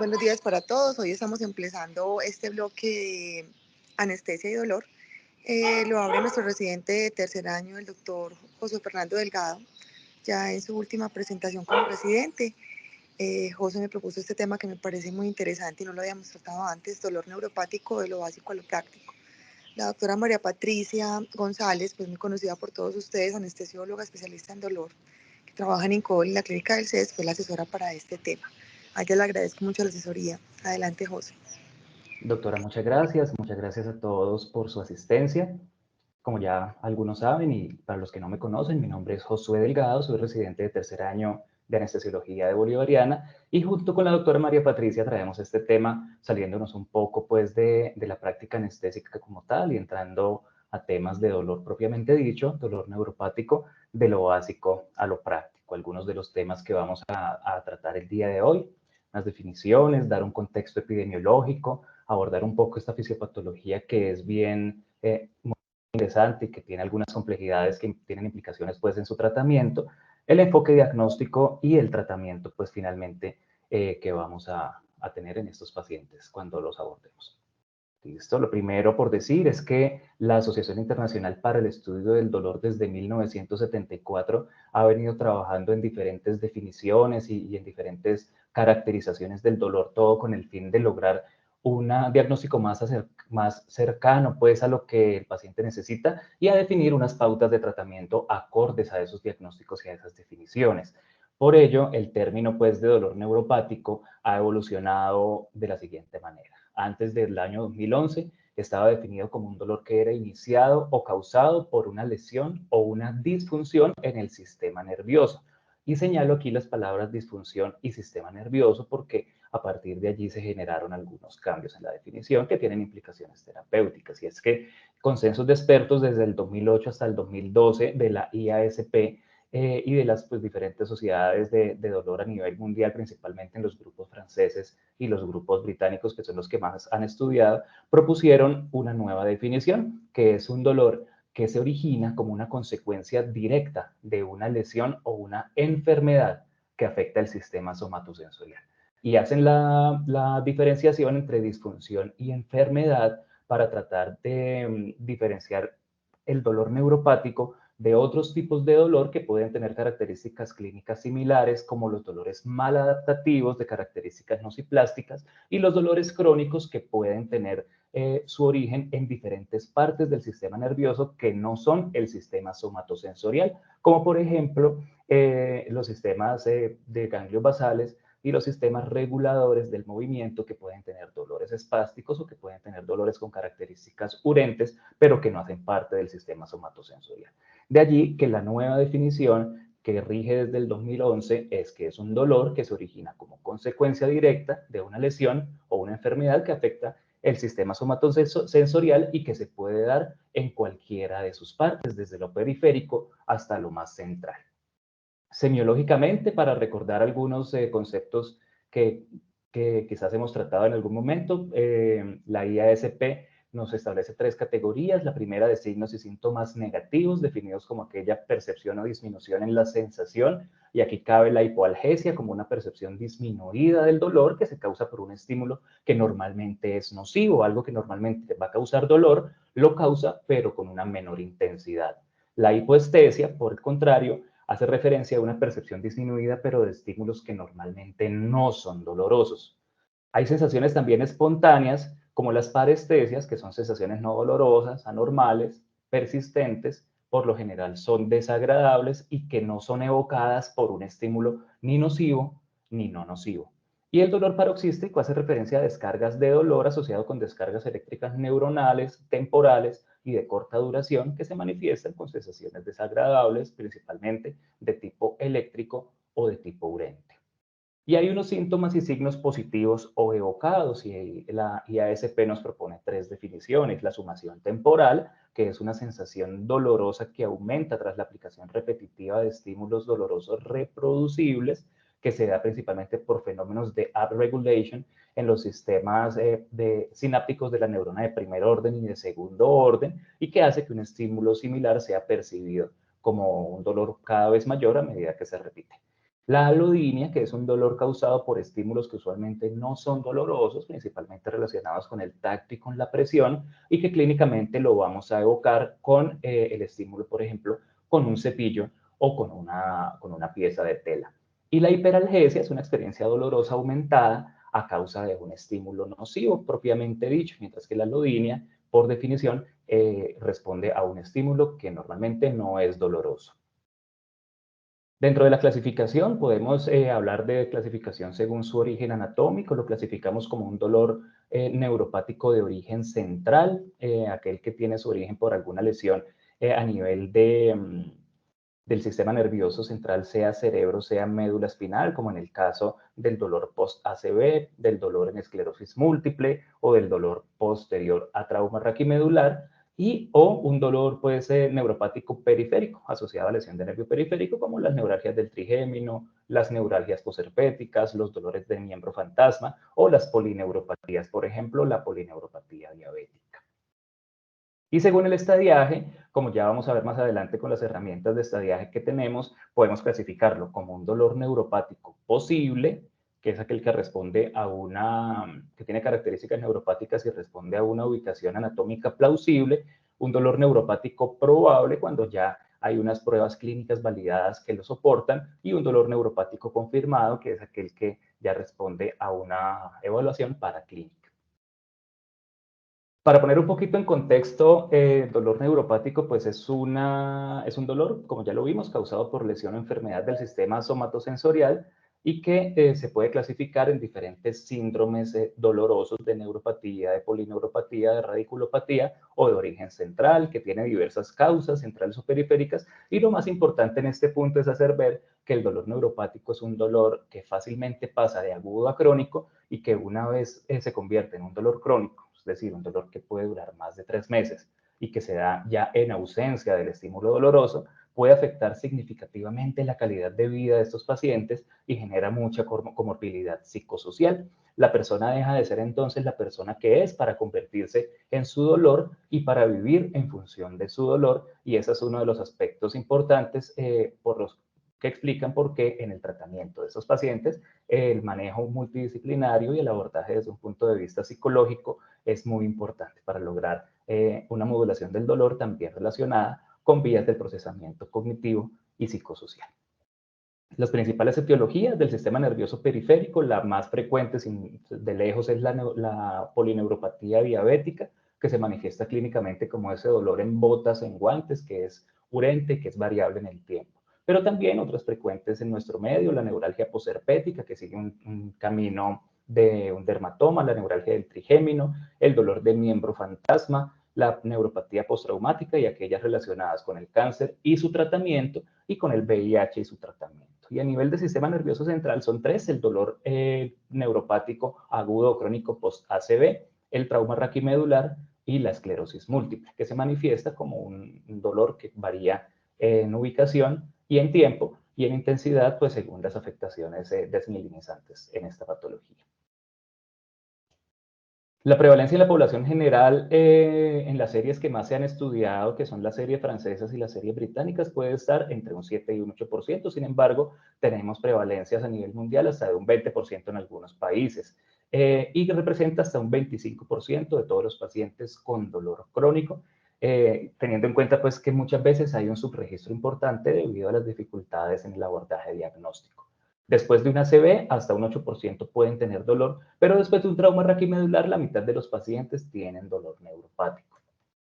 Buenos días para todos. Hoy estamos empezando este bloque de anestesia y dolor. Lo abre nuestro residente de tercer año, el doctor José Fernando Delgado, ya en su última presentación como residente. José me propuso este tema que me parece muy interesante y no lo habíamos tratado antes, dolor neuropático de lo básico a lo práctico. La doctora María Patricia González, pues muy conocida por todos ustedes, anestesióloga especialista en dolor, que trabaja en INCOL, en la clínica del CES, fue la asesora para este tema. A ella le agradezco mucho la asesoría. Adelante, José. Doctora, muchas gracias a todos por su asistencia. Como ya algunos saben y para los que no me conocen, mi nombre es Josué Delgado, soy residente de tercer año de anestesiología de Bolivariana y junto con la doctora María Patricia traemos este tema saliéndonos un poco pues de la práctica anestésica como tal y entrando a temas de dolor propiamente dicho, dolor neuropático, de lo básico a lo práctico. Algunos de los temas que vamos a tratar el día de hoy, las definiciones, dar un contexto epidemiológico, abordar un poco esta fisiopatología que es bien interesante y que tiene algunas complejidades que tienen implicaciones pues en su tratamiento, el enfoque diagnóstico y el tratamiento pues finalmente que vamos a tener en estos pacientes cuando los abordemos. Listo, lo primero por decir es que la Asociación Internacional para el Estudio del Dolor desde 1974 ha venido trabajando en diferentes definiciones y en diferentes caracterizaciones del dolor, todo con el fin de lograr un diagnóstico más cercano pues a lo que el paciente necesita y a definir unas pautas de tratamiento acordes a esos diagnósticos y a esas definiciones. Por ello, el término pues de dolor neuropático ha evolucionado de la siguiente manera. Antes del año 2011 estaba definido como un dolor que era iniciado o causado por una lesión o una disfunción en el sistema nervioso. Y señalo aquí las palabras disfunción y sistema nervioso porque a partir de allí se generaron algunos cambios en la definición que tienen implicaciones terapéuticas. Y es que consensos de expertos desde el 2008 hasta el 2012 de la IASP y de las pues, diferentes sociedades de dolor a nivel mundial, principalmente en los grupos franceses y los grupos británicos, que son los que más han estudiado, propusieron una nueva definición, que es un dolor que se origina como una consecuencia directa de una lesión o una enfermedad que afecta el sistema somatosensorial. Y hacen la diferenciación entre disfunción y enfermedad para tratar de diferenciar el dolor neuropático de otros tipos de dolor que pueden tener características clínicas similares, como los dolores maladaptativos de características nociplásticas y los dolores crónicos que pueden tener su origen en diferentes partes del sistema nervioso que no son el sistema somatosensorial, como por ejemplo los sistemas de ganglios basales y los sistemas reguladores del movimiento que pueden tener dolores espásticos o que pueden tener dolores con características urentes, pero que no hacen parte del sistema somatosensorial. De allí que la nueva definición que rige desde el 2011 es que es un dolor que se origina como consecuencia directa de una lesión o una enfermedad que afecta el sistema somatosensorial y que se puede dar en cualquiera de sus partes, desde lo periférico hasta lo más central. Semiológicamente, para recordar algunos conceptos que, que, quizás hemos tratado en algún momento, la IASP nos establece tres categorías. La primera de signos y síntomas negativos, definidos como aquella percepción o disminución en la sensación, y aquí cabe la hipoalgesia como una percepción disminuida del dolor que se causa por un estímulo que normalmente es nocivo, algo que normalmente va a causar dolor, lo causa, pero con una menor intensidad. La hipoestesia, por el contrario, hace referencia a una percepción disminuida, pero de estímulos que normalmente no son dolorosos. Hay sensaciones también espontáneas, como las parestesias, que son sensaciones no dolorosas, anormales, persistentes, por lo general son desagradables y que no son evocadas por un estímulo ni nocivo ni no nocivo. Y el dolor paroxístico hace referencia a descargas de dolor asociado con descargas eléctricas neuronales, temporales y de corta duración que se manifiestan con sensaciones desagradables, principalmente de tipo eléctrico o de tipo urente. Y hay unos síntomas y signos positivos o evocados, y la IASP nos propone tres definiciones. La sumación temporal, que es una sensación dolorosa que aumenta tras la aplicación repetitiva de estímulos dolorosos reproducibles, que se da principalmente por fenómenos de upregulation en los sistemas sinápticos de la neurona de primer orden y de segundo orden, y que hace que un estímulo similar sea percibido como un dolor cada vez mayor a medida que se repite. La alodinia, que es un dolor causado por estímulos que usualmente no son dolorosos, principalmente relacionados con el tacto y con la presión, y que clínicamente lo vamos a evocar con el estímulo, por ejemplo, con un cepillo o con una pieza de tela. Y la hiperalgesia es una experiencia dolorosa aumentada a causa de un estímulo nocivo propiamente dicho, mientras que la alodinia, por definición, responde a un estímulo que normalmente no es doloroso. Dentro de la clasificación podemos hablar de clasificación según su origen anatómico, lo clasificamos como un dolor neuropático de origen central, aquel que tiene su origen por alguna lesión a nivel del sistema nervioso central, sea cerebro, sea médula espinal, como en el caso del dolor post-ACV, del dolor en esclerosis múltiple o del dolor posterior a trauma raquimedular, y o un dolor puede ser neuropático periférico, asociado a lesión de nervio periférico, como las neuralgias del trigémino, las neuralgias posherpéticas, los dolores de miembro fantasma o las polineuropatías, por ejemplo, la polineuropatía diabética. Y según el estadiaje, como ya vamos a ver más adelante con las herramientas de estadiaje que tenemos, podemos clasificarlo como un dolor neuropático posible, que es aquel que responde a que tiene características neuropáticas y responde a una ubicación anatómica plausible, un dolor neuropático probable cuando ya hay unas pruebas clínicas validadas que lo soportan, y un dolor neuropático confirmado, que es aquel que ya responde a una evaluación paraclínica. Para poner un poquito en contexto, el dolor neuropático pues es un dolor, como ya lo vimos, causado por lesión o enfermedad del sistema somatosensorial, y que se puede clasificar en diferentes síndromes dolorosos de neuropatía, de polineuropatía, de radiculopatía o de origen central, que tiene diversas causas centrales o periféricas. Y lo más importante en este punto es hacer ver que el dolor neuropático es un dolor que fácilmente pasa de agudo a crónico, y que una vez se convierte en un dolor crónico, es decir, un dolor que puede durar más de 3 meses y que se da ya en ausencia del estímulo doloroso, puede afectar significativamente la calidad de vida de estos pacientes y genera mucha comorbilidad psicosocial. La persona deja de ser entonces la persona que es para convertirse en su dolor y para vivir en función de su dolor, y ese es uno de los aspectos importantes por los que explican por qué en el tratamiento de estos pacientes el manejo multidisciplinario y el abordaje desde un punto de vista psicológico es muy importante para lograr una modulación del dolor también relacionada con vías del procesamiento cognitivo y psicosocial. Las principales etiologías del sistema nervioso periférico, la más frecuente de lejos es la polineuropatía diabética, que se manifiesta clínicamente como ese dolor en botas, en guantes, que es urente, que es variable en el tiempo. Pero también otras frecuentes en nuestro medio, la neuralgia posherpética, que sigue un camino de un dermatoma, la neuralgia del trigémino, el dolor de miembro fantasma, la neuropatía postraumática y aquellas relacionadas con el cáncer y su tratamiento, y con el VIH y su tratamiento. Y a nivel del sistema nervioso central son tres: el dolor neuropático agudo o crónico post-ACV, el trauma raquimedular y la esclerosis múltiple, que se manifiesta como un dolor que varía en ubicación y en tiempo y en intensidad, pues según las afectaciones desmielinizantes en esta patología. La prevalencia en la población general en las series que más se han estudiado, que son las series francesas y las series británicas, puede estar entre un 7 y un 8%. Sin embargo, tenemos prevalencias a nivel mundial hasta de un 20% en algunos países, y que representa hasta un 25% de todos los pacientes con dolor crónico, teniendo en cuenta pues que muchas veces hay un subregistro importante debido a las dificultades en el abordaje diagnóstico. Después de una ACV, hasta un 8% pueden tener dolor, pero después de un trauma raquimedular, la mitad de los pacientes tienen dolor neuropático.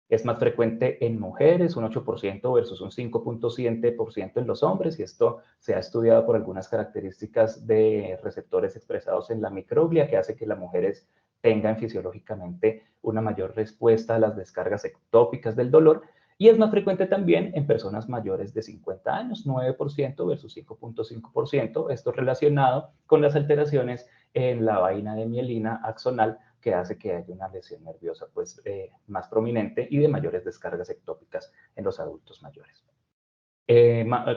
Es más frecuente en mujeres, un 8% versus un 5.7% en los hombres, y esto se ha estudiado por algunas características de receptores expresados en la microglia, que hace que las mujeres tengan fisiológicamente una mayor respuesta a las descargas ectópicas del dolor. Y es más frecuente también en personas mayores de 50 años, 9% versus 5.5%, esto relacionado con las alteraciones en la vaina de mielina axonal, que hace que haya una lesión nerviosa pues, más prominente y de mayores descargas ectópicas en los adultos mayores.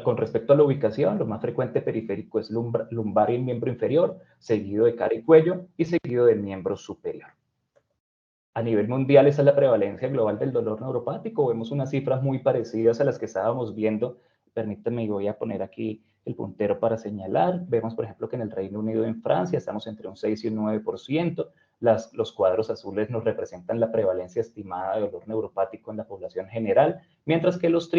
Con respecto a la ubicación, lo más frecuente periférico es lumbar y el miembro inferior, seguido de cara y cuello y seguido del miembro superior. A nivel mundial, esa es la prevalencia global del dolor neuropático. Vemos unas cifras muy parecidas a las que estábamos viendo permítanme, voy a poner aquí el puntero para señalar. Vemos, por ejemplo, que en el Reino Unido y en Francia estamos entre un 6 y un 9%. Los cuadros azules nos representan la prevalencia estimada de dolor neuropático en la población general, mientras que los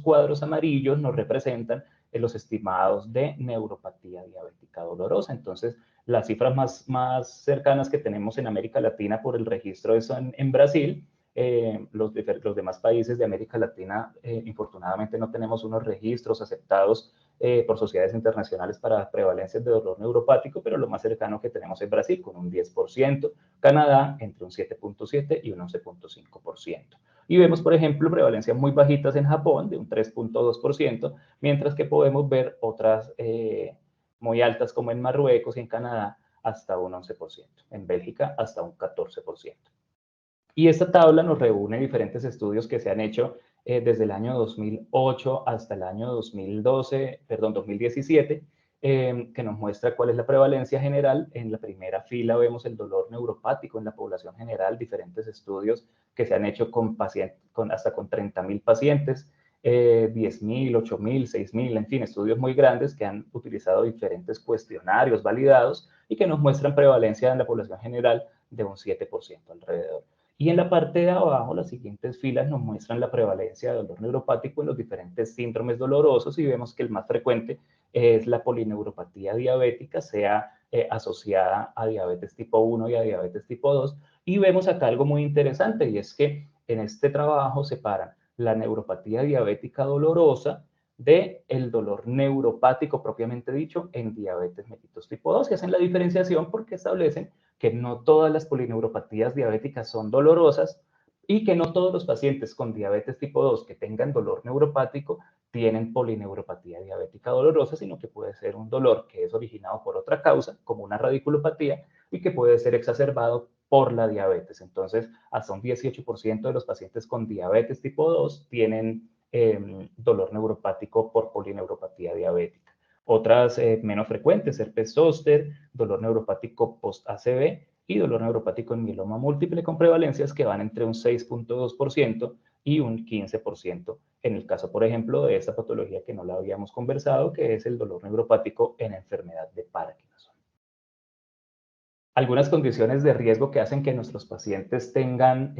cuadros amarillos nos representan los estimados de neuropatía diabética dolorosa. Entonces, las cifras más cercanas que tenemos en América Latina por el registro son en Brasil. Los demás países de América Latina, infortunadamente, no tenemos unos registros aceptados por sociedades internacionales para prevalencias de dolor neuropático, pero lo más cercano que tenemos es Brasil, con un 10%, Canadá entre un 7.7 y un 11.5%. Y vemos, por ejemplo, prevalencias muy bajitas en Japón, de un 3.2%, mientras que podemos ver otras muy altas como en Marruecos y en Canadá hasta un 11%, en Bélgica hasta un 14%. Y esta tabla nos reúne diferentes estudios que se han hecho desde el año 2008 hasta el año 2017, que nos muestra cuál es la prevalencia general. En la primera fila vemos el dolor neuropático en la población general, diferentes estudios que se han hecho con pacientes, hasta con 30.000 pacientes, 10.000, 8.000, 6.000, en fin, estudios muy grandes que han utilizado diferentes cuestionarios validados y que nos muestran prevalencia en la población general de un 7% alrededor. Y en la parte de abajo, las siguientes filas nos muestran la prevalencia de dolor neuropático en los diferentes síndromes dolorosos y vemos que el más frecuente es la polineuropatía diabética, sea asociada a diabetes tipo 1 y a diabetes tipo 2. Y vemos acá algo muy interesante y es que en este trabajo separan la neuropatía diabética dolorosa de el dolor neuropático propiamente dicho en diabetes mellitus tipo 2 y hacen la diferenciación porque establecen que no todas las polineuropatías diabéticas son dolorosas y que no todos los pacientes con diabetes tipo 2 que tengan dolor neuropático tienen polineuropatía diabética dolorosa, sino que puede ser un dolor que es originado por otra causa, como una radiculopatía, y que puede ser exacerbado por la diabetes. Entonces, hasta un 18% de los pacientes con diabetes tipo 2 tienen dolor neuropático por polineuropatía diabética. Otras menos frecuentes, herpes zóster, dolor neuropático post-ACV y dolor neuropático en mieloma múltiple con prevalencias que van entre un 6.2% y un 15% en el caso, por ejemplo, de esta patología que no la habíamos conversado, que es el dolor neuropático en enfermedad de Parkinson. Algunas condiciones de riesgo que hacen que nuestros pacientes tengan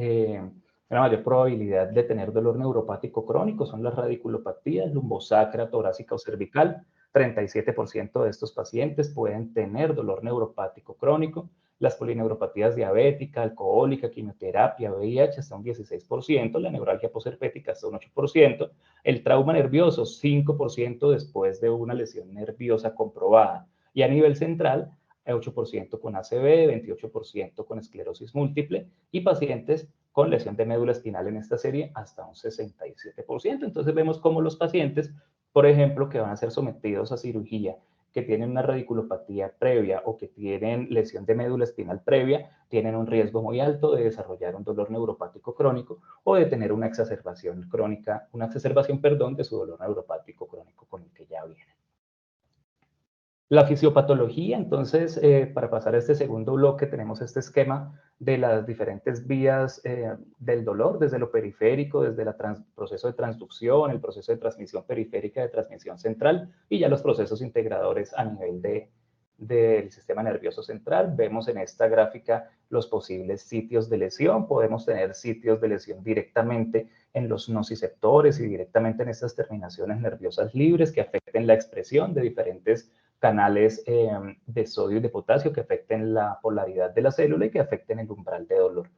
una mayor probabilidad de tener dolor neuropático crónico son las radiculopatías lumbosacra, torácica o cervical. 37% de estos pacientes pueden tener dolor neuropático crónico. Las polineuropatías diabética, alcohólica, quimioterapia, VIH hasta un 16%, la neuralgia posherpética hasta un 8%, el trauma nervioso 5% después de una lesión nerviosa comprobada. Y a nivel central, 8% con ACV, 28% con esclerosis múltiple y pacientes con lesión de médula espinal en esta serie hasta un 67%. Entonces vemos cómo los pacientes, por ejemplo, que van a ser sometidos a cirugía, que tienen una radiculopatía previa o que tienen lesión de médula espinal previa, tienen un riesgo muy alto de desarrollar un dolor neuropático crónico o de tener una exacerbación crónica, perdón, de su dolor neuropático crónico con el que ya vienen. La fisiopatología, entonces, para pasar a este segundo bloque, tenemos este esquema de las diferentes vías del dolor, desde lo periférico, desde el proceso de transducción, el proceso de transmisión periférica, de transmisión central, y ya los procesos integradores a nivel del sistema nervioso central. Vemos en esta gráfica los posibles sitios de lesión. Podemos tener sitios de lesión directamente en los nociceptores y directamente en estas terminaciones nerviosas libres que afecten la expresión de diferentes canales de sodio y de potasio que afecten la polaridad de la célula y que afecten el umbral de dolor.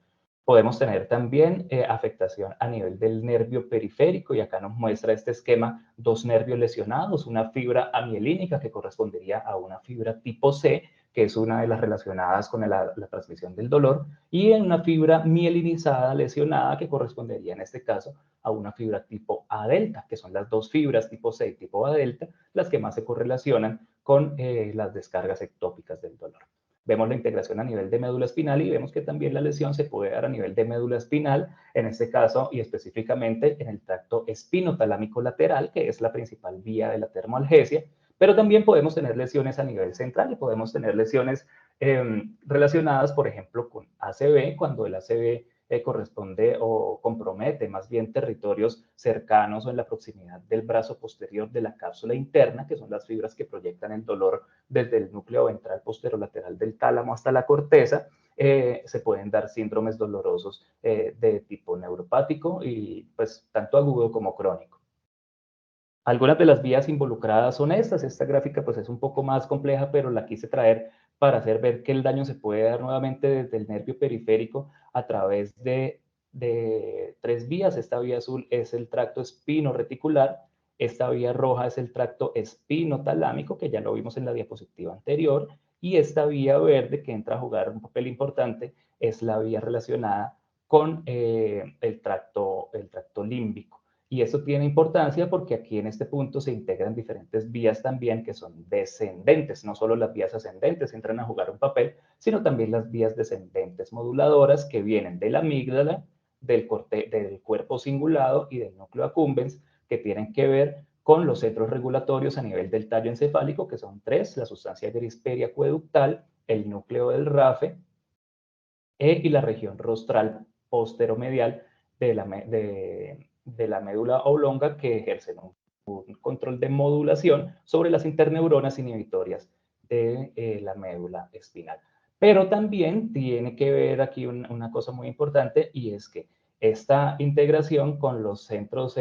Podemos tener también afectación a nivel del nervio periférico y acá nos muestra este esquema dos nervios lesionados, una fibra amielínica que correspondería a una fibra tipo C, que es una de las relacionadas con la transmisión del dolor, y en una fibra mielinizada lesionada que correspondería en este caso a una fibra tipo A delta, que son las dos fibras tipo C y tipo A delta, las que más se correlacionan con las descargas ectópicas del dolor. Vemos la integración a nivel de médula espinal y vemos que también la lesión se puede dar a nivel de médula espinal, en este caso y específicamente en el tracto espinotalámico lateral, que es la principal vía de la termoalgesia, pero también podemos tener lesiones a nivel central y podemos tener lesiones relacionadas, por ejemplo, con ACV, cuando el ACV corresponde o compromete más bien territorios cercanos o en la proximidad del brazo posterior de la cápsula interna, que son las fibras que proyectan el dolor desde el núcleo ventral posterolateral del tálamo hasta la corteza, se pueden dar síndromes dolorosos de tipo neuropático y pues tanto agudo como crónico. Algunas de las vías involucradas son estas. Esta gráfica pues es un poco más compleja, pero la quise traer para hacer ver que el daño se puede dar nuevamente desde el nervio periférico a través de tres vías. Esta vía azul es el tracto espino-reticular, esta vía roja es el tracto espino-talámico, que ya lo vimos en la diapositiva anterior, y esta vía verde, que entra a jugar un papel importante, es la vía relacionada con el tracto límbico. Y eso tiene importancia porque aquí en este punto se integran diferentes vías también que son descendentes. No solo las vías ascendentes entran a jugar un papel, sino también las vías descendentes moduladoras que vienen de la amígdala, del cuerpo cingulado y del núcleo accumbens, que tienen que ver con los centros regulatorios a nivel del tallo encefálico, que son tres: la sustancia gris periacueductal, el núcleo del RAFE y la región rostral posteromedial de la médula oblonga, que ejercen un control de modulación sobre las interneuronas inhibitorias de la médula espinal. Pero también tiene que ver aquí una cosa muy importante, y es que esta integración con los centros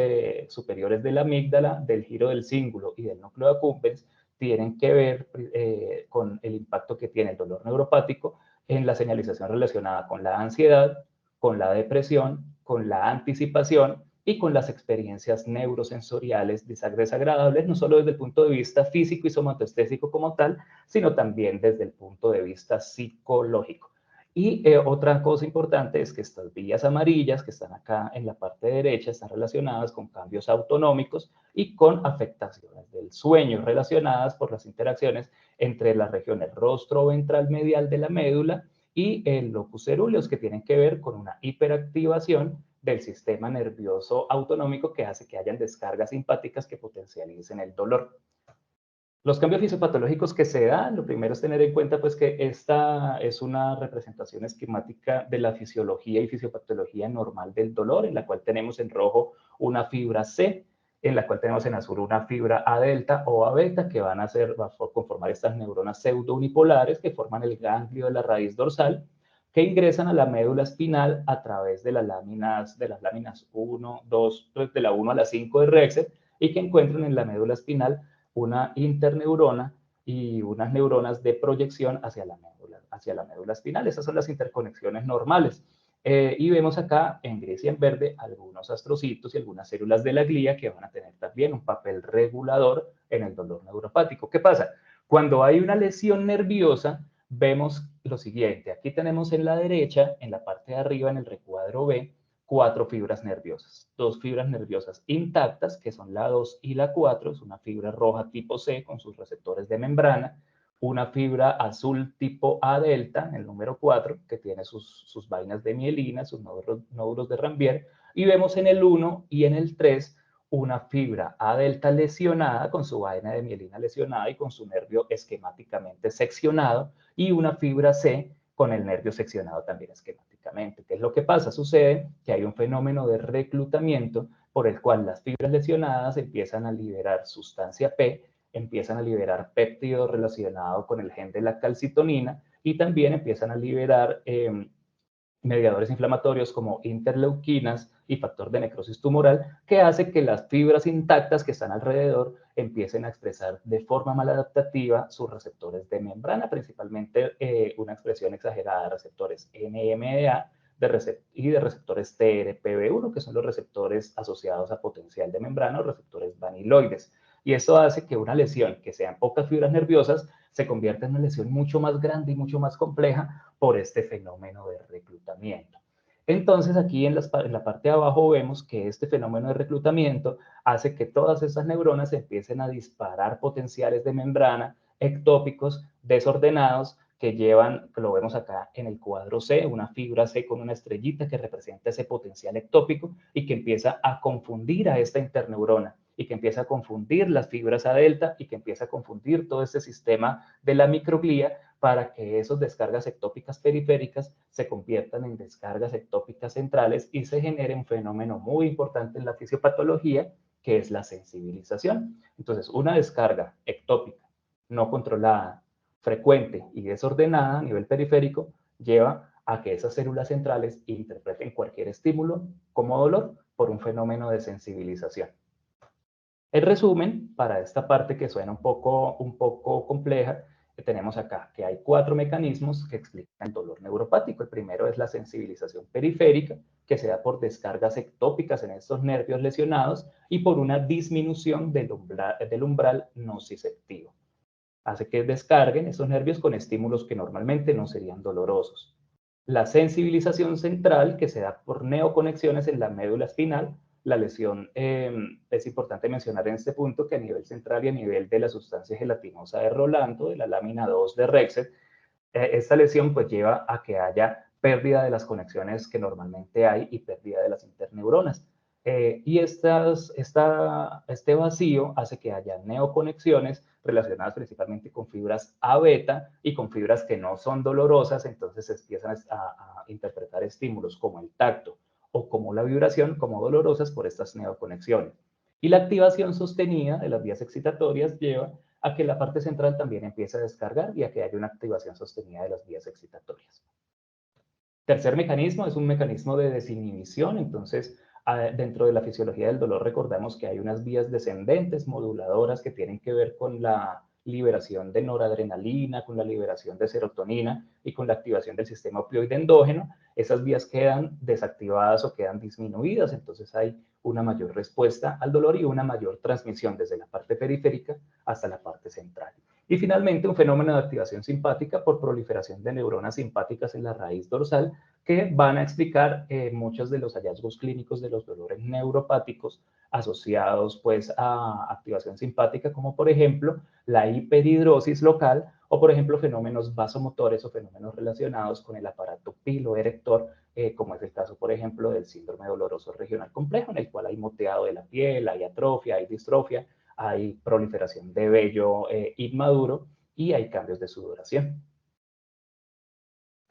superiores de la amígdala, del giro del cíngulo y del núcleo accumbens tienen que ver con el impacto que tiene el dolor neuropático en la señalización relacionada con la ansiedad, con la depresión, con la anticipación y con las experiencias neurosensoriales desagradables, no solo desde el punto de vista físico y somatoestésico como tal, sino también desde el punto de vista psicológico. Y otra cosa importante es que estas vías amarillas que están acá en la parte derecha están relacionadas con cambios autonómicos y con afectaciones del sueño relacionadas por las interacciones entre las regiones rostro ventral medial de la médula y el locus coeruleus, que tienen que ver con una hiperactivación del sistema nervioso autonómico que hace que hayan descargas simpáticas que potencialicen el dolor. Los cambios fisiopatológicos que se dan, lo primero es tener en cuenta pues que esta es una representación esquemática de la fisiología y fisiopatología normal del dolor, en la cual tenemos en rojo una fibra C, en la cual tenemos en azul una fibra A delta o A beta, que van a conformar estas neuronas pseudounipolares que forman el ganglio de la raíz dorsal, que ingresan a la médula espinal a través de las láminas 1, 2, de la 1 a la 5 de Rexet, y que encuentran en la médula espinal una interneurona y unas neuronas de proyección hacia la médula espinal. Esas son las interconexiones normales. Y vemos acá en gris y en verde algunos astrocitos y algunas células de la glía que van a tener también un papel regulador en el dolor neuropático. ¿Qué pasa? Cuando hay una lesión nerviosa, vemos lo siguiente. Aquí tenemos en la derecha, en la parte de arriba, en el recuadro B, 4 fibras nerviosas. 2 fibras nerviosas intactas, que son la 2 y la 4, es una fibra roja tipo C con sus receptores de membrana, una fibra azul tipo A delta, el número 4, que tiene sus vainas de mielina, sus nódulos de Rambier, y vemos en el 1 y en el 3 una fibra A delta lesionada, con su vaina de mielina lesionada y con su nervio esquemáticamente seccionado, y una fibra C con el nervio seccionado también esquemáticamente. ¿Qué es lo que pasa? Sucede que hay un fenómeno de reclutamiento por el cual las fibras lesionadas empiezan a liberar sustancia P, empiezan a liberar péptido relacionado con el gen de la calcitonina, y también empiezan a liberar mediadores inflamatorios como interleuquinas y factor de necrosis tumoral, que hace que las fibras intactas que están alrededor empiecen a expresar de forma maladaptativa sus receptores de membrana, principalmente una expresión exagerada de receptores NMDA y de receptores TRPV1, que son los receptores asociados a potencial de membrana o receptores vaniloides. Y eso hace que una lesión que sean pocas fibras nerviosas se convierta en una lesión mucho más grande y mucho más compleja por este fenómeno de reclutamiento. Entonces, aquí en la parte de abajo vemos que este fenómeno de reclutamiento hace que todas esas neuronas empiecen a disparar potenciales de membrana ectópicos desordenados que llevan, lo vemos acá en el cuadro C, una fibra C con una estrellita que representa ese potencial ectópico y que empieza a confundir a esta interneurona y que empieza a confundir las fibras A delta y que empieza a confundir todo este sistema de la microglía para que esas descargas ectópicas periféricas se conviertan en descargas ectópicas centrales y se genere un fenómeno muy importante en la fisiopatología, que es la sensibilización. Entonces, una descarga ectópica no controlada, frecuente y desordenada a nivel periférico lleva a que esas células centrales interpreten cualquier estímulo como dolor por un fenómeno de sensibilización. En resumen, para esta parte que suena un poco compleja, tenemos acá que hay 4 mecanismos que explican el dolor neuropático. El primero es la sensibilización periférica, que se da por descargas ectópicas en estos nervios lesionados y por una disminución del umbral nociceptivo. Hace que descarguen esos nervios con estímulos que normalmente no serían dolorosos. La sensibilización central, que se da por neoconexiones en la médula espinal. La lesión, es importante mencionar en este punto que a nivel central y a nivel de la sustancia gelatinosa de Rolando, de la lámina 2 de Rexet, esta lesión pues lleva a que haya pérdida de las conexiones que normalmente hay y pérdida de las interneuronas. Y este vacío hace que haya neoconexiones relacionadas principalmente con fibras A beta y con fibras que no son dolorosas, entonces se empiezan a interpretar estímulos como el tacto o como la vibración como dolorosas por estas neoconexiones. Y la activación sostenida de las vías excitatorias lleva a que la parte central también empiece a descargar y a que haya una activación sostenida de las vías excitatorias. Tercer mecanismo es un mecanismo de desinhibición. Entonces, dentro de la fisiología del dolor recordamos que hay unas vías descendentes moduladoras que tienen que ver con la liberación de noradrenalina, con la liberación de serotonina y con la activación del sistema opioide endógeno. Esas vías quedan desactivadas o quedan disminuidas, entonces hay una mayor respuesta al dolor y una mayor transmisión desde la parte periférica hasta la parte central. Y finalmente, un fenómeno de activación simpática por proliferación de neuronas simpáticas en la raíz dorsal, que van a explicar muchos de los hallazgos clínicos de los dolores neuropáticos asociados pues a activación simpática, como por ejemplo la hiperhidrosis local o por ejemplo fenómenos vasomotores o fenómenos relacionados con el aparato piloerector, como es el caso por ejemplo del síndrome doloroso regional complejo, en el cual hay moteado de la piel, hay atrofia, hay distrofia, hay proliferación de vello inmaduro y hay cambios de sudoración.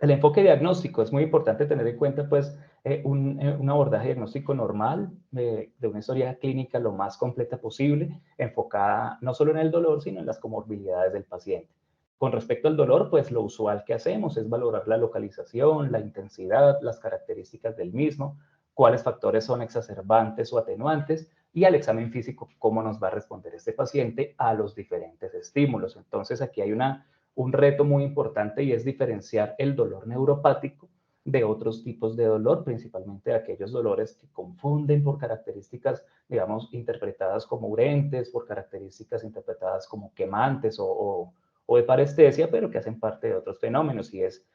El enfoque diagnóstico es muy importante tener en cuenta, pues, un abordaje diagnóstico normal de una historia clínica lo más completa posible, enfocada no solo en el dolor, sino en las comorbilidades del paciente. Con respecto al dolor, pues lo usual que hacemos es valorar la localización, la intensidad, las características del mismo, cuáles factores son exacerbantes o atenuantes, y al examen físico, cómo nos va a responder este paciente a los diferentes estímulos. Entonces, aquí hay un reto muy importante y es diferenciar el dolor neuropático de otros tipos de dolor, principalmente aquellos dolores que confunden por características, digamos, interpretadas como urentes, por características interpretadas como quemantes o de parestesia, pero que hacen parte de otros fenómenos y es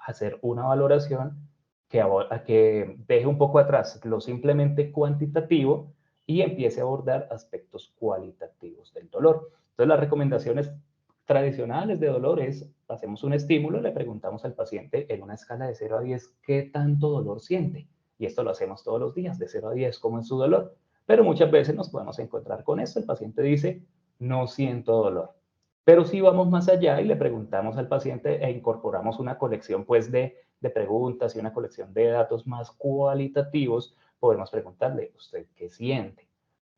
hacer una valoración que deje un poco atrás lo simplemente cuantitativo y empiece a abordar aspectos cualitativos del dolor. Entonces, las recomendaciones tradicionales de dolor es, hacemos un estímulo, le preguntamos al paciente en una escala de 0 a 10 qué tanto dolor siente. Y esto lo hacemos todos los días, de 0 a 10, cómo es su dolor. Pero muchas veces nos podemos encontrar con esto. El paciente dice, no siento dolor. Pero si vamos más allá y le preguntamos al paciente e incorporamos una colección pues de preguntas y una colección de datos más cualitativos, podemos preguntarle, ¿usted qué siente?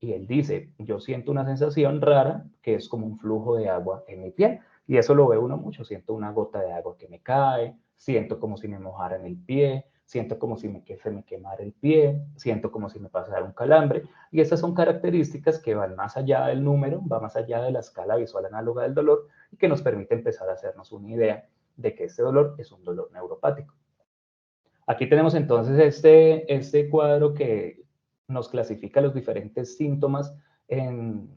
Y él dice, yo siento una sensación rara que es como un flujo de agua en mi piel. Y eso lo ve uno mucho, siento una gota de agua que me cae, siento como si me mojara en el pie, siento como si se me quemara el pie, siento como si me pasara un calambre. Y estas son características que van más allá del número, van más allá de la escala visual análoga del dolor y que nos permite empezar a hacernos una idea de que este dolor es un dolor neuropático. Aquí tenemos entonces este cuadro que nos clasifica los diferentes síntomas en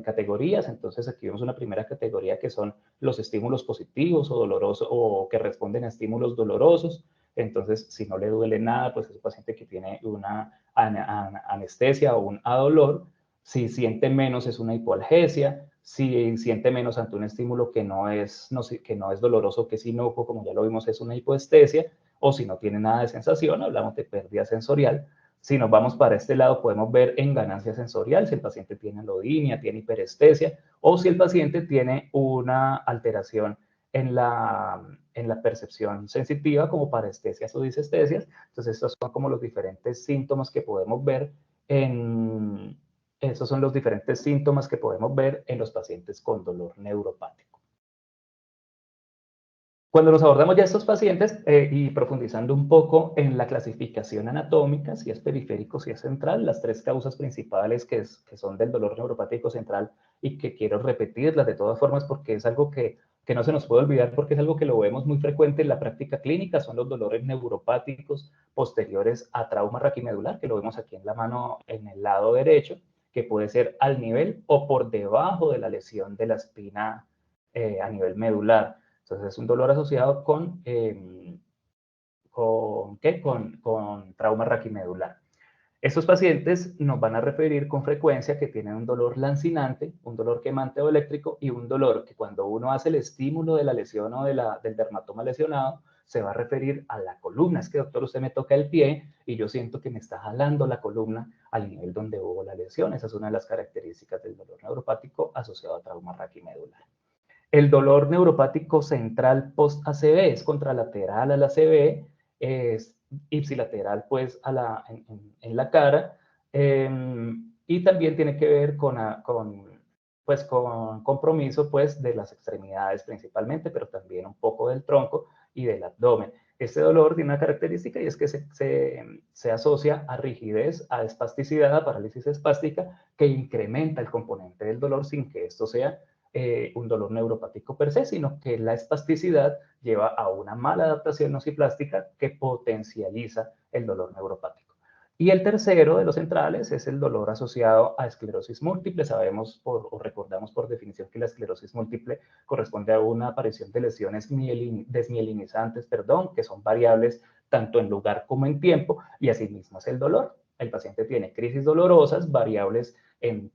categorías. Entonces aquí vemos una primera categoría que son los estímulos positivos o dolorosos o que responden a estímulos dolorosos. Entonces, si no le duele nada, pues es un paciente que tiene una anestesia o un adolor. Si siente menos, es una hipoalgesia. Si siente menos ante un estímulo que no es doloroso, que es inocuo, como ya lo vimos, es una hipoestesia. O si no tiene nada de sensación, hablamos de pérdida sensorial. Si nos vamos para este lado, podemos ver en ganancia sensorial si el paciente tiene alodinia, tiene hiperestesia, o si el paciente tiene una alteración en la percepción sensitiva, como parestesias o disestesias. Entonces, estos son como los diferentes síntomas que podemos ver en, esos son los diferentes síntomas que podemos ver en los pacientes con dolor neuropático. Cuando los abordamos ya estos pacientes y profundizando un poco en la clasificación anatómica, si es periférico, si es central, las tres causas principales que son del dolor neuropático central y que quiero repetirlas de todas formas porque es algo que no se nos puede olvidar porque es algo que lo vemos muy frecuente en la práctica clínica, son los dolores neuropáticos posteriores a trauma raquimedular, que lo vemos aquí en la mano en el lado derecho, que puede ser al nivel o por debajo de la lesión de la espina a nivel medular. Entonces es un dolor asociado con trauma raquimedular. Estos pacientes nos van a referir con frecuencia que tienen un dolor lancinante, un dolor quemante o eléctrico y un dolor que cuando uno hace el estímulo de la lesión o del dermatoma lesionado, se va a referir a la columna. Es que, doctor, usted me toca el pie y yo siento que me está jalando la columna al nivel donde hubo la lesión. Esa es una de las características del dolor neuropático asociado a trauma raquimedular. El dolor neuropático central post-ACV es contralateral a la ACV, es ipsilateral pues en la cara y también tiene que ver pues, con compromiso pues, de las extremidades principalmente, pero también un poco del tronco y del abdomen. Este dolor tiene una característica y es que se asocia a rigidez, a espasticidad, a parálisis espástica, que incrementa el componente del dolor sin que esto sea un dolor neuropático per se, sino que la espasticidad lleva a una mala adaptación nociplástica que potencializa el dolor neuropático. Y el tercero de los centrales es el dolor asociado a esclerosis múltiple. Sabemos o recordamos por definición que la esclerosis múltiple corresponde a una aparición de lesiones desmielinizantes, que son variables tanto en lugar como en tiempo, y asimismo es el dolor. El paciente tiene crisis dolorosas, variables en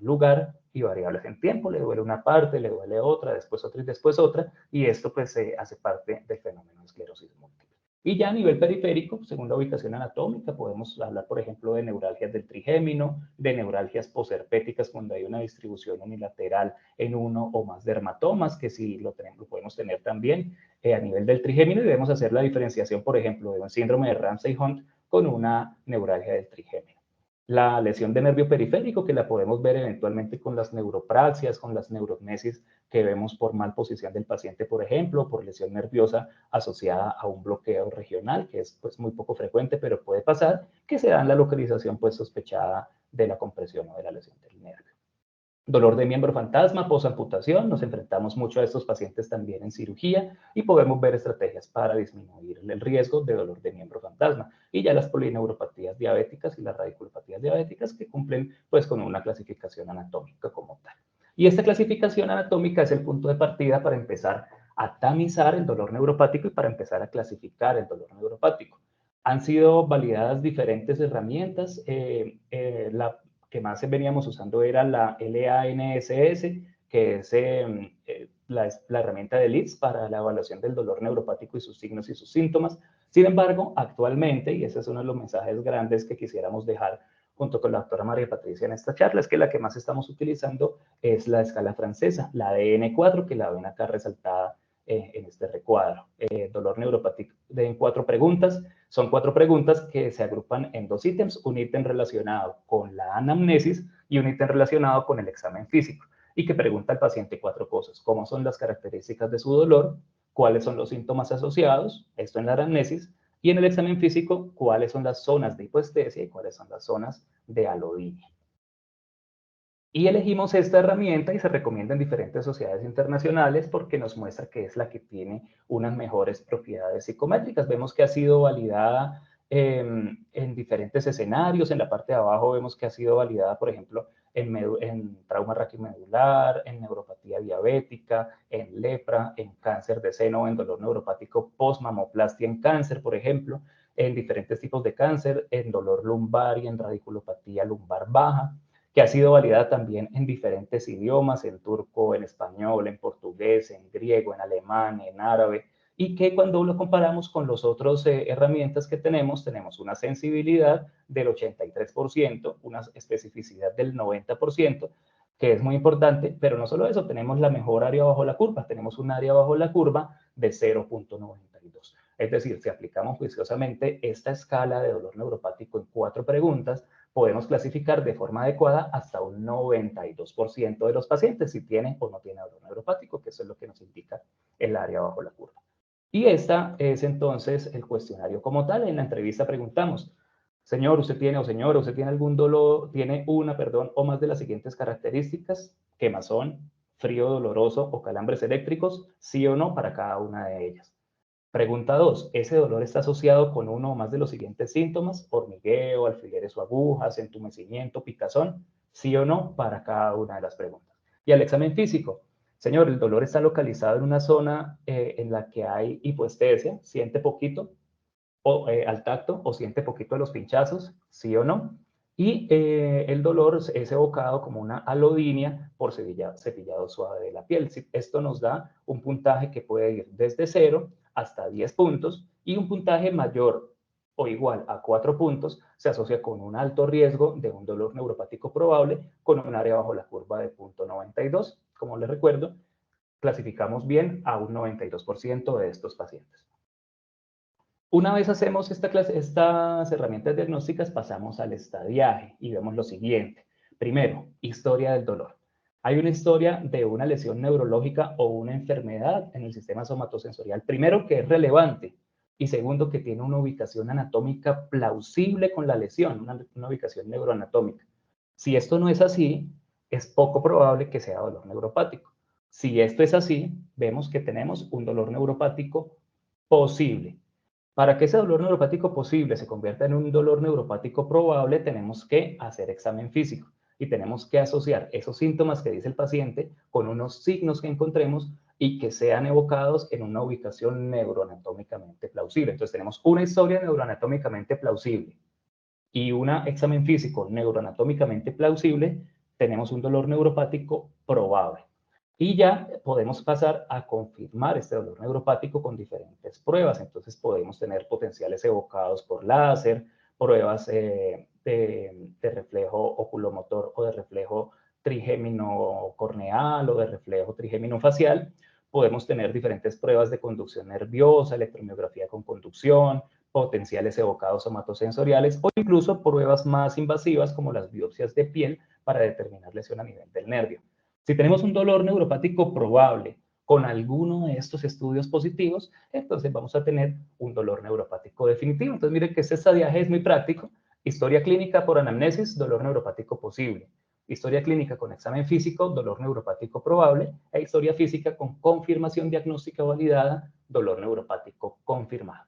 lugar y variables en tiempo. Le duele una parte, le duele otra, después otra y después otra, y esto pues hace parte del fenómeno de esclerosis múltiple. Y ya a nivel periférico, según la ubicación anatómica, podemos hablar, por ejemplo, de neuralgias del trigémino, de neuralgias posherpéticas cuando hay una distribución unilateral en uno o más dermatomas, que sí lo podemos tener también a nivel del trigémino, y debemos hacer la diferenciación, por ejemplo, de un síndrome de Ramsay-Hunt con una neuralgia del trigémino. La lesión de nervio periférico, que la podemos ver eventualmente con las neuropraxias, con las neurognesis que vemos por malposición del paciente, por ejemplo, por lesión nerviosa asociada a un bloqueo regional, que es pues, muy poco frecuente, pero puede pasar, que se da en la localización pues, sospechada de la compresión o de la lesión del nervio. Dolor de miembro fantasma, posamputación, nos enfrentamos mucho a estos pacientes también en cirugía y podemos ver estrategias para disminuir el riesgo de dolor de miembro fantasma. Y ya las polineuropatías diabéticas y las radiculopatías diabéticas que cumplen pues con una clasificación anatómica como tal. Y esta clasificación anatómica es el punto de partida para empezar a tamizar el dolor neuropático y para empezar a clasificar el dolor neuropático. Han sido validadas diferentes herramientas. La que más veníamos usando era la LANSS, que es la herramienta de LITS para la evaluación del dolor neuropático y sus signos y sus síntomas. Sin embargo, actualmente, y ese es uno de los mensajes grandes que quisiéramos dejar junto con la doctora María Patricia en esta charla, es que la que más estamos utilizando es la escala francesa, la DN4, que la ven acá resaltada en este recuadro. Dolor neuropático en 4 preguntas. Son 4 preguntas que se agrupan en 2 ítems, un ítem relacionado con la anamnesis y un ítem relacionado con el examen físico, y que pregunta al paciente 4 cosas: cómo son las características de su dolor, cuáles son los síntomas asociados, esto en la anamnesis, y en el examen físico, cuáles son las zonas de hipoestesia y cuáles son las zonas de alodinia. Y elegimos esta herramienta y se recomienda en diferentes sociedades internacionales porque nos muestra que es la que tiene unas mejores propiedades psicométricas. Vemos que ha sido validada en diferentes escenarios. En la parte de abajo vemos que ha sido validada, por ejemplo, en trauma raquimedular, en neuropatía diabética, en lepra, en cáncer de seno, en dolor neuropático post-mamoplastia en cáncer, por ejemplo, en diferentes tipos de cáncer, en dolor lumbar y en radiculopatía lumbar baja, que ha sido validada también en diferentes idiomas, en turco, en español, en portugués, en griego, en alemán, en árabe, y que cuando lo comparamos con las otras herramientas que tenemos una sensibilidad del 83%, una especificidad del 90%, que es muy importante, pero no solo eso, tenemos la mejor área bajo la curva, tenemos un área bajo la curva de 0.92. Es decir, si aplicamos juiciosamente esta escala de dolor neuropático en 4 preguntas, podemos clasificar de forma adecuada hasta un 92% de los pacientes si tienen o no tienen dolor neuropático, que eso es lo que nos indica el área bajo la curva. Y esta es entonces el cuestionario como tal. En la entrevista preguntamos, señor, usted tiene o señora, usted tiene algún dolor, tiene una, perdón, o más de las siguientes características, quemazón, frío doloroso o calambres eléctricos, sí o no para cada una de ellas. Pregunta 2. ¿Ese dolor está asociado con uno o más de los siguientes síntomas? Hormigueo, alfileres o agujas, entumecimiento, picazón. ¿Sí o no? Para cada una de las preguntas. Y al examen físico. Señor, el dolor está localizado en una zona en la que hay hipoestesia. ¿Siente poquito o, al tacto o siente poquito de los pinchazos? ¿Sí o no? Y el dolor es evocado como una alodinia por cepillado suave de la piel. Esto nos da un puntaje que puede ir desde 0 hasta 10 puntos y un puntaje mayor o igual a 4 puntos se asocia con un alto riesgo de un dolor neuropático probable con un área bajo la curva de 0.92. Como les recuerdo, clasificamos bien a un 92% de estos pacientes. Una vez hacemos estas herramientas diagnósticas, pasamos al estadiaje y vemos lo siguiente. Primero, historia del dolor. Hay una historia de una lesión neurológica o una enfermedad en el sistema somatosensorial. Primero, que es relevante. Y segundo, que tiene una ubicación anatómica plausible con la lesión, una ubicación neuroanatómica. Si esto no es así, es poco probable que sea dolor neuropático. Si esto es así, vemos que tenemos un dolor neuropático posible. Para que ese dolor neuropático posible se convierta en un dolor neuropático probable, tenemos que hacer examen físico y tenemos que asociar esos síntomas que dice el paciente con unos signos que encontremos y que sean evocados en una ubicación neuroanatómicamente plausible. Entonces tenemos una historia neuroanatómicamente plausible y un examen físico neuroanatómicamente plausible, tenemos un dolor neuropático probable. Y ya podemos pasar a confirmar este dolor neuropático con diferentes pruebas. Entonces podemos tener potenciales evocados por láser, pruebas de reflejo oculomotor o de reflejo trigémino corneal o de reflejo trigémino facial. Podemos tener diferentes pruebas de conducción nerviosa, electromiografía con conducción, potenciales evocados somatosensoriales o incluso pruebas más invasivas como las biopsias de piel para determinar lesión a nivel del nervio. Si tenemos un dolor neuropático probable con alguno de estos estudios positivos, entonces vamos a tener un dolor neuropático definitivo. Entonces miren que este estadiaje es muy práctico. Historia clínica por anamnesis, dolor neuropático posible. Historia clínica con examen físico, dolor neuropático probable. E historia física con confirmación diagnóstica validada, dolor neuropático confirmado.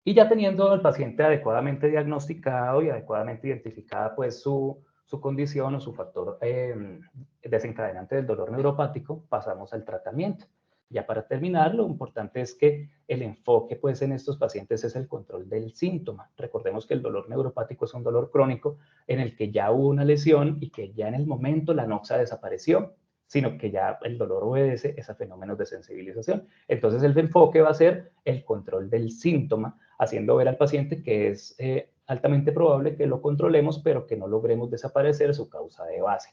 Y ya teniendo al paciente adecuadamente diagnosticado y adecuadamente identificada pues su condición o su factor desencadenante del dolor neuropático, pasamos al tratamiento. Ya para terminar, lo importante es que el enfoque pues en estos pacientes es el control del síntoma. Recordemos que el dolor neuropático es un dolor crónico en el que ya hubo una lesión y que ya en el momento la noxa desapareció, sino que ya el dolor obedece a fenómenos de sensibilización. Entonces el enfoque va a ser el control del síntoma, haciendo ver al paciente que es altamente probable que lo controlemos, pero que no logremos desaparecer su causa de base.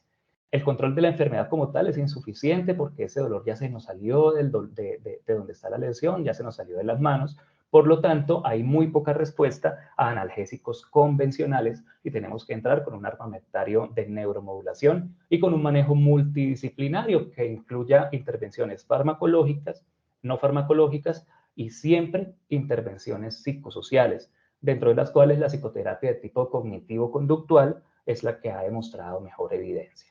El control de la enfermedad como tal es insuficiente porque ese dolor ya se nos salió de donde está la lesión, ya se nos salió de las manos. Por lo tanto, hay muy poca respuesta a analgésicos convencionales y tenemos que entrar con un armamentario de neuromodulación y con un manejo multidisciplinario que incluya intervenciones farmacológicas, no farmacológicas y siempre intervenciones psicosociales, dentro de las cuales la psicoterapia de tipo cognitivo-conductual es la que ha demostrado mejor evidencia.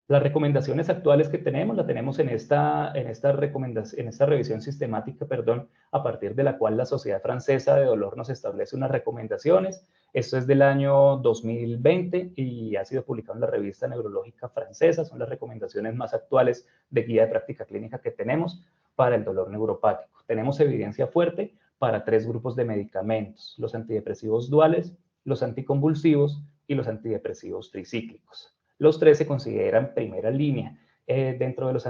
Las recomendaciones actuales que tenemos, la tenemos en esta revisión sistemática, perdón, a partir de la cual la Sociedad Francesa de Dolor nos establece unas recomendaciones. Esto es del año 2020 y ha sido publicado en la revista neurológica francesa. Son las recomendaciones más actuales de guía de práctica clínica que tenemos para el dolor neuropático. Tenemos evidencia fuerte para 3 grupos de medicamentos: los antidepresivos duales, los anticonvulsivos y los antidepresivos tricíclicos. Los 3 se consideran primera línea Dentro de los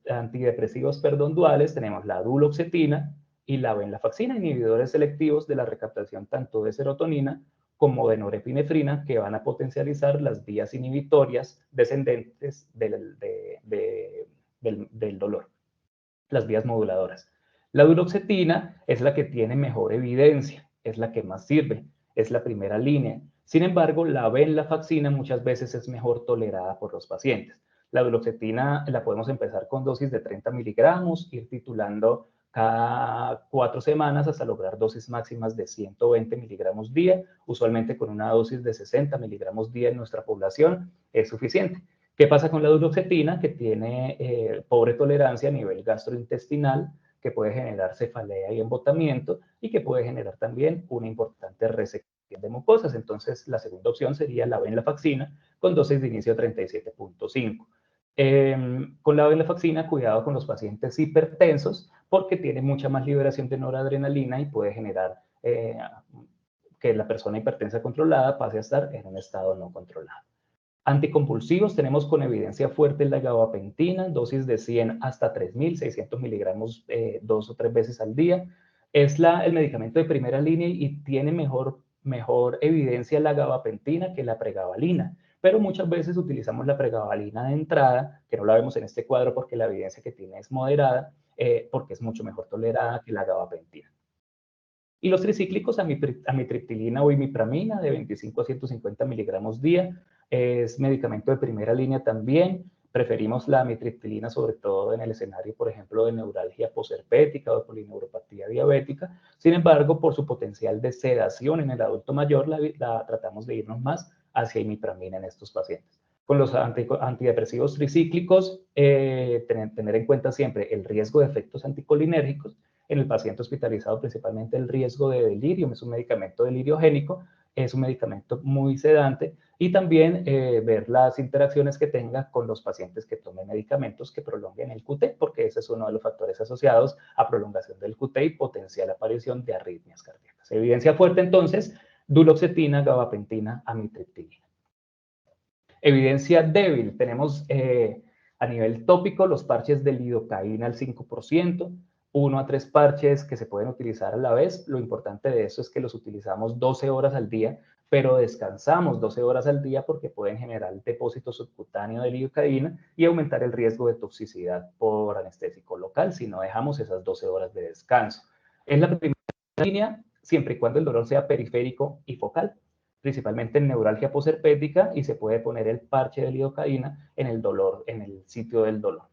antidepresivos duales tenemos la duloxetina y la venlafaxina, inhibidores selectivos de la recaptación tanto de serotonina como de norepinefrina, que van a potencializar las vías inhibitorias descendentes del dolor, las vías moduladoras. La duloxetina es la que tiene mejor evidencia, es la que más sirve, es la primera línea. Sin embargo, la venlafaxina muchas veces es mejor tolerada por los pacientes. La duloxetina la podemos empezar con dosis de 30 miligramos, ir titulando cada 4 semanas hasta lograr dosis máximas de 120 miligramos día. Usualmente con una dosis de 60 miligramos día en nuestra población es suficiente. ¿Qué pasa con la duloxetina? Que tiene pobre tolerancia a nivel gastrointestinal, que puede generar cefalea y embotamiento y que puede generar también una importante resección de mucosas. Entonces, la segunda opción sería la venlafaxina con dosis de inicio 37.5. Con la venlafaxina, cuidado con los pacientes hipertensos porque tiene mucha más liberación de noradrenalina y puede generar que la persona hipertensa controlada pase a estar en un estado no controlado. Anticonvulsivos tenemos con evidencia fuerte la gabapentina, dosis de 100 hasta 3.600 miligramos 2 o 3 veces al día. Es el medicamento de primera línea y tiene mejor evidencia la gabapentina que la pregabalina, pero muchas veces utilizamos la pregabalina de entrada, que no la vemos en este cuadro porque la evidencia que tiene es moderada, porque es mucho mejor tolerada que la gabapentina. Y los tricíclicos, amitriptilina o imipramina de 25 a 150 miligramos día, es medicamento de primera línea también. Preferimos la amitriptilina sobre todo en el escenario, por ejemplo, de neuralgia posherpética o de polineuropatía diabética. Sin embargo, por su potencial de sedación en el adulto mayor, la tratamos de irnos más hacia imipramina en estos pacientes. Con los antidepresivos tricíclicos, tener en cuenta siempre el riesgo de efectos anticolinérgicos. En el paciente hospitalizado, principalmente el riesgo de delirium, es un medicamento deliriogénico, es un medicamento muy sedante, y también ver las interacciones que tenga con los pacientes que tomen medicamentos que prolonguen el QT, porque ese es uno de los factores asociados a prolongación del QT y potencial aparición de arritmias cardíacas. Evidencia fuerte entonces, duloxetina, gabapentina, amitriptilina. Evidencia débil, tenemos a nivel tópico los parches de lidocaína al 5%, 1 a 3 parches que se pueden utilizar a la vez. Lo importante de eso es que los utilizamos 12 horas al día, pero descansamos 12 horas al día porque pueden generar el depósito subcutáneo de lidocaína y aumentar el riesgo de toxicidad por anestésico local si no dejamos esas 12 horas de descanso. Es la primera línea siempre y cuando el dolor sea periférico y focal, principalmente en neuralgia posherpética, y se puede poner el parche de lidocaína en el dolor, en el sitio del dolor.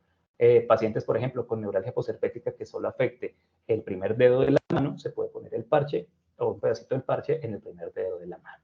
Pacientes, por ejemplo, con neuralgia posherpética que solo afecte el primer dedo de la mano, se puede poner el parche o un pedacito del parche en el primer dedo de la mano.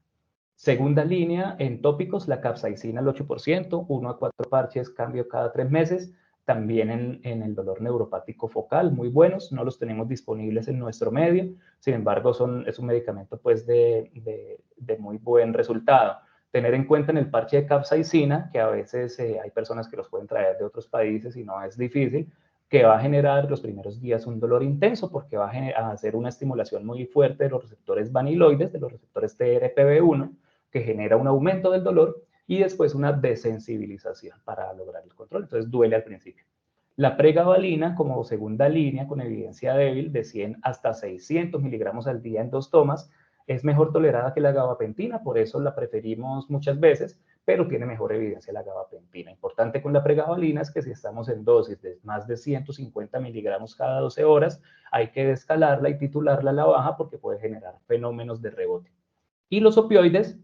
Segunda línea, en tópicos, la capsaicina al 8%, 1 a 4 parches, cambio cada 3 meses. También en el dolor neuropático focal, muy buenos, no los tenemos disponibles en nuestro medio, sin embargo es un medicamento pues de muy buen resultado. Tener en cuenta en el parche de capsaicina, que a veces hay personas que los pueden traer de otros países y no es difícil, que va a generar los primeros días un dolor intenso porque va a hacer una estimulación muy fuerte de los receptores vaniloides, de los receptores TRPV1, que genera un aumento del dolor y después una desensibilización para lograr el control. Entonces duele al principio. La pregabalina como segunda línea con evidencia débil de 100 hasta 600 miligramos al día en 2 tomas es mejor tolerada que la gabapentina, por eso la preferimos muchas veces, pero tiene mejor evidencia la gabapentina. Importante con la pregabalina es que si estamos en dosis de más de 150 miligramos cada 12 horas, hay que descalarla y titularla a la baja porque puede generar fenómenos de rebote. Y los opioides,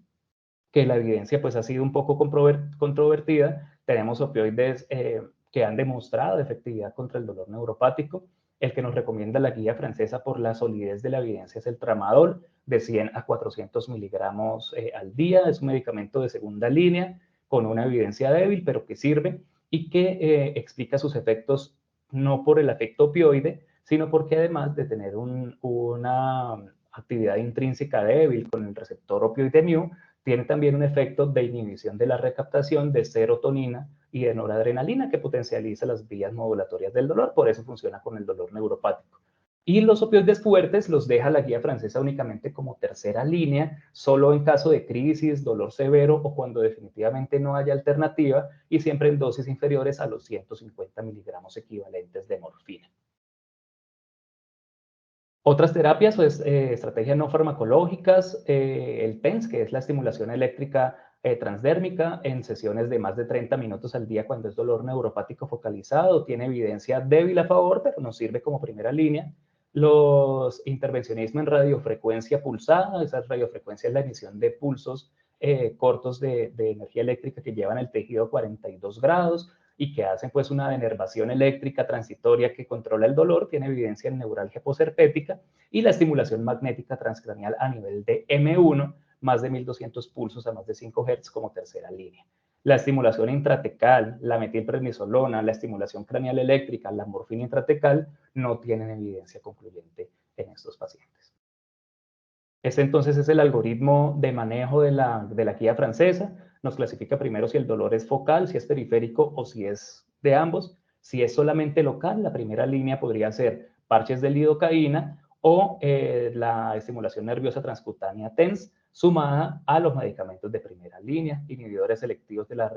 que la evidencia pues ha sido un poco controvertida. Tenemos opioides que han demostrado efectividad contra el dolor neuropático. El que nos recomienda la guía francesa por la solidez de la evidencia es el tramadol, de 100 a 400 miligramos al día. Es un medicamento de segunda línea con una evidencia débil, pero que sirve y que explica sus efectos no por el efecto opioide, sino porque además de tener una actividad intrínseca débil con el receptor opioide mu, tiene también un efecto de inhibición de la recaptación de serotonina y de noradrenalina que potencializa las vías modulatorias del dolor, por eso funciona con el dolor neuropático. Y los opioides fuertes los deja la guía francesa únicamente como tercera línea, solo en caso de crisis, dolor severo o cuando definitivamente no haya alternativa, y siempre en dosis inferiores a los 150 miligramos equivalentes de morfina. Otras terapias o estrategias no farmacológicas, el TENS, que es la estimulación eléctrica transdérmica en sesiones de más de 30 minutos al día cuando es dolor neuropático focalizado, tiene evidencia débil a favor, pero nos sirve como primera línea. Los intervencionismo en radiofrecuencia pulsada, esa radiofrecuencia es la emisión de pulsos cortos de energía eléctrica que llevan el tejido a 42 grados y que hacen pues una denervación eléctrica transitoria que controla el dolor, tiene evidencia en neuralgia posherpética, y la estimulación magnética transcranial a nivel de M1, más de 1200 pulsos a más de 5 Hz como tercera línea. La estimulación intratecal, la metilprednisolona, la estimulación craneal eléctrica, la morfina intratecal no tienen evidencia concluyente en estos pacientes. Este entonces es el algoritmo de manejo de la guía francesa. Nos clasifica primero si el dolor es focal, si es periférico o si es de ambos. Si es solamente local, la primera línea podría ser parches de lidocaína o la estimulación nerviosa transcutánea TENS, sumada a los medicamentos de primera línea, inhibidores selectivos de la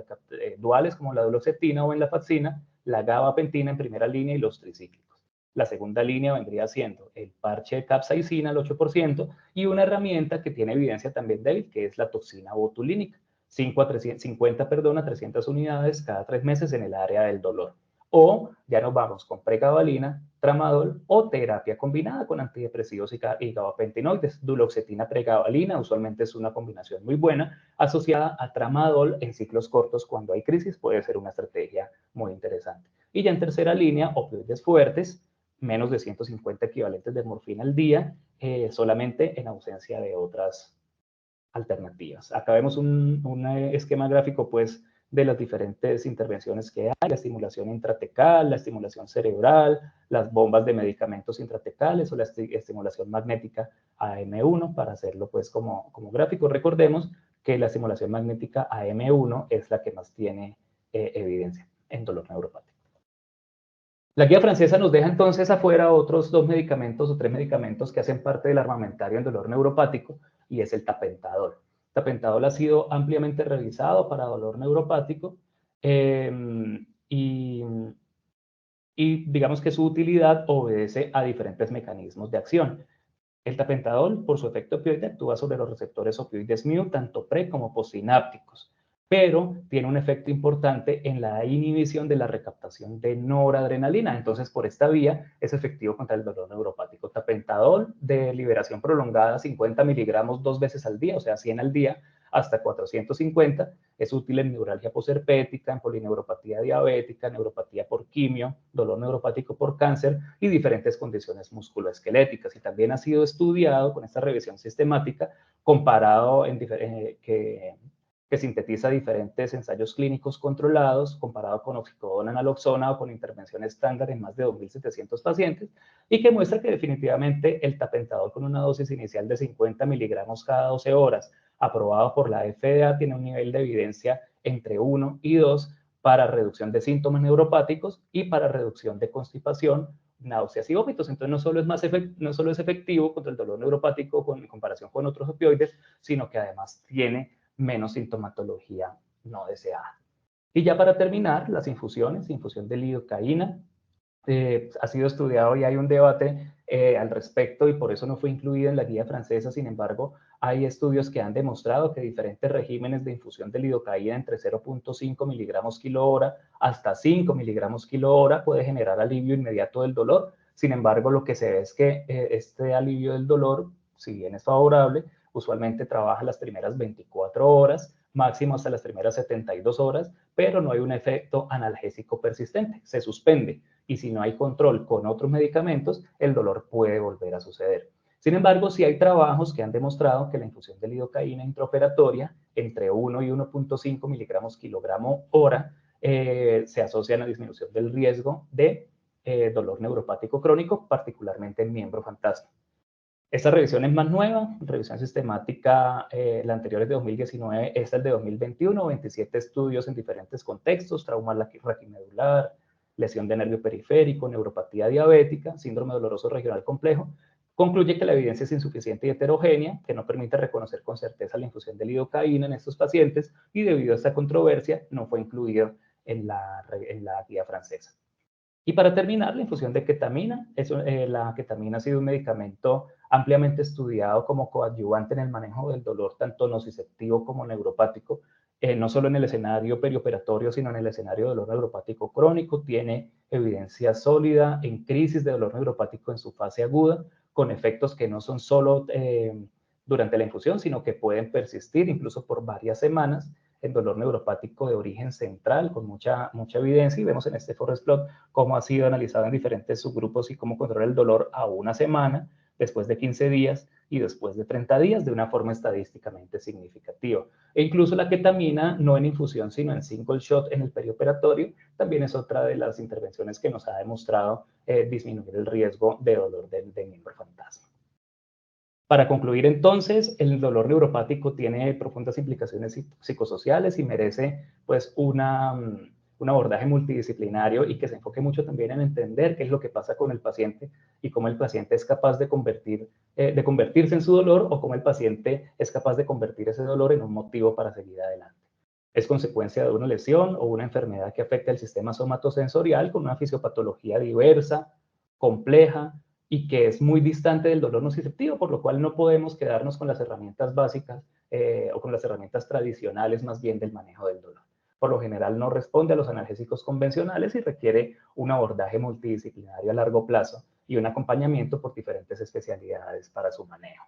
duales como la duloxetina o enlafaxina, la gabapentina en primera línea y los tricíclicos. La segunda línea vendría siendo el parche de capsaicina al 8% y una herramienta que tiene evidencia también débil, que es la toxina botulínica, 50 a 300 unidades cada 3 meses en el área del dolor. O ya nos vamos con pregabalina, tramadol o terapia combinada con antidepresivos y gabapentinoides. Duloxetina pregabalina usualmente es una combinación muy buena asociada a tramadol en ciclos cortos cuando hay crisis, puede ser una estrategia muy interesante. Y ya en tercera línea, opioides fuertes, menos de 150 equivalentes de morfina al día, solamente en ausencia de otras alternativas. Acá vemos un esquema gráfico, pues, de las diferentes intervenciones que hay, la estimulación intratecal, la estimulación cerebral, las bombas de medicamentos intratecales o la estimulación magnética AM1 para hacerlo, pues, como gráfico. Recordemos que la estimulación magnética AM1 es la que más tiene evidencia en dolor neuropático. La guía francesa nos deja entonces afuera otros 2 medicamentos o 3 medicamentos que hacen parte del armamentario en dolor neuropático, y es el tapentadol. Tapentadol ha sido ampliamente revisado para dolor neuropático eh, y, y digamos que su utilidad obedece a diferentes mecanismos de acción. El tapentadol, por su efecto opioide, actúa sobre los receptores opioides mu, tanto pre como postsinápticos, pero tiene un efecto importante en la inhibición de la recaptación de noradrenalina. Entonces, por esta vía es efectivo contra el dolor neuropático. Tapentadol de liberación prolongada, 50 miligramos 2 veces al día, o sea, 100 al día, hasta 450. Es útil en neuralgia posherpética, en polineuropatía diabética, neuropatía por quimio, dolor neuropático por cáncer y diferentes condiciones musculoesqueléticas. Y también ha sido estudiado con esta revisión sistemática, comparado que sintetiza diferentes ensayos clínicos controlados, comparado con oxicodona, naloxona o con intervención estándar en más de 2.700 pacientes, y que muestra que definitivamente el tapentadol con una dosis inicial de 50 miligramos cada 12 horas, aprobado por la FDA, tiene un nivel de evidencia entre 1 y 2 para reducción de síntomas neuropáticos y para reducción de constipación, náuseas y vómitos. Entonces, no solo es efectivo contra el dolor neuropático en comparación con otros opioides, sino que además tiene menos sintomatología no deseada. Y ya para terminar, las infusiones, infusión de lidocaína, ha sido estudiado y hay un debate al respecto y por eso no fue incluido en la guía francesa. Sin embargo, hay estudios que han demostrado que diferentes regímenes de infusión de lidocaína entre 0.5 miligramos kilo hora hasta 5 miligramos kilo hora puede generar alivio inmediato del dolor. Sin embargo, lo que se ve es que este alivio del dolor, si bien es favorable, usualmente trabaja las primeras 24 horas, máximo hasta las primeras 72 horas, pero no hay un efecto analgésico persistente, se suspende, y si no hay control con otros medicamentos, el dolor puede volver a suceder. Sin embargo, sí hay trabajos que han demostrado que la infusión de lidocaína intraoperatoria entre 1 y 1.5 miligramos kilogramo hora se asocia a la disminución del riesgo de dolor neuropático crónico, particularmente en miembro fantasma. Esta revisión es más nueva, revisión sistemática, la anterior es de 2019, esta es de 2021, 27 estudios en diferentes contextos, trauma raquimedular, lesión de nervio periférico, neuropatía diabética, síndrome doloroso regional complejo, concluye que la evidencia es insuficiente y heterogénea, que no permite reconocer con certeza la infusión de lidocaína en estos pacientes y debido a esta controversia no fue incluido en la guía francesa. Y para terminar, la infusión de ketamina. La ketamina ha sido un medicamento ampliamente estudiado como coadyuvante en el manejo del dolor, tanto nociceptivo como neuropático, no solo en el escenario perioperatorio, sino en el escenario de dolor neuropático crónico. Tiene evidencia sólida en crisis de dolor neuropático en su fase aguda, con efectos que no son solo durante la infusión, sino que pueden persistir incluso por varias semanas en dolor neuropático de origen central, con mucha evidencia, y vemos en este forest plot cómo ha sido analizado en diferentes subgrupos y cómo controla el dolor a una semana, después de 15 días y después de 30 días de una forma estadísticamente significativa. E incluso la ketamina, no en infusión, sino en single shot en el perioperatorio, también es otra de las intervenciones que nos ha demostrado disminuir el riesgo de dolor del miembro fantasma. Para concluir entonces, el dolor neuropático tiene profundas implicaciones psicosociales y merece pues un abordaje multidisciplinario y que se enfoque mucho también en entender qué es lo que pasa con el paciente y cómo el paciente es capaz de convertirse en su dolor o cómo el paciente es capaz de convertir ese dolor en un motivo para seguir adelante. Es consecuencia de una lesión o una enfermedad que afecta el sistema somatosensorial con una fisiopatología diversa, compleja, y que es muy distante del dolor nociceptivo, por lo cual no podemos quedarnos con las herramientas básicas o con las herramientas tradicionales más bien del manejo del dolor. Por lo general no responde a los analgésicos convencionales y requiere un abordaje multidisciplinario a largo plazo y un acompañamiento por diferentes especialidades para su manejo.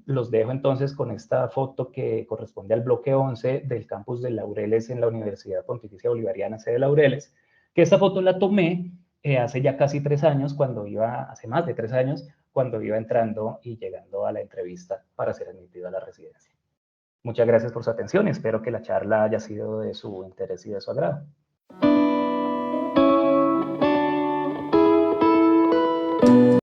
Los dejo entonces con esta foto que corresponde al bloque 11 del campus de Laureles en la Universidad Pontificia Bolivariana, sede de Laureles, que esta foto la tomé hace ya casi 3 años, hace más de 3 años, cuando iba entrando y llegando a la entrevista para ser admitido a la residencia. Muchas gracias por su atención y espero que la charla haya sido de su interés y de su agrado.